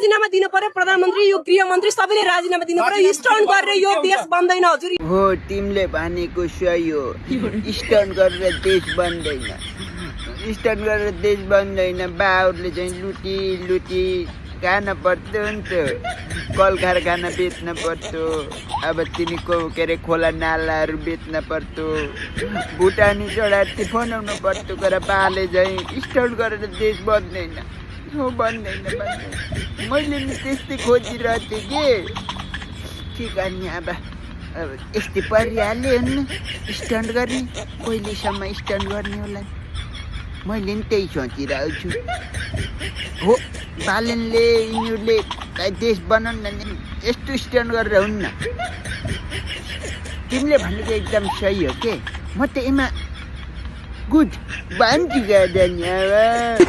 राजीनामा दिनु पर्यो प्रधानमन्त्री यो गृहमन्त्री सबैले राजीनामा दिनु पर्यो स्टन्ट गरेर यो देश बन्दैन हजुर हो तिमीले भनेको सही हो स्टन्ट गरेर देश बन्दैन स्टन्ट गरेर देश बन्दैन बाउहरूले चाहिँ लुटी लुटी खान पर्छ नि त कल कारखाना बेच्न पर्छ अब तिमीको के अरे खोला नालाहरू बेच्न पर्छ भुटानी चढाती बनाउनु पर्छ तर बाले चाहिँ स्टन्ट गरेर देश बन्दैन हो बन्दैन मैले नि त्यस्तै खोजिरहेको थिएँ के गर्ने अब यस्तै परिहाल्यो नि स्टन्ट गर्ने कहिलेसम्म स्टन्ट गर्ने होला मैले नि त्यही सोचिरहेको छु हो बालनले यिनीहरूले देश बनाउन नि यस्तो स्ट्यान्ड गरेर हुन्न तिमीले भनेको एकदम सही हो के म त यमा गुड भन्छु धन्यवाद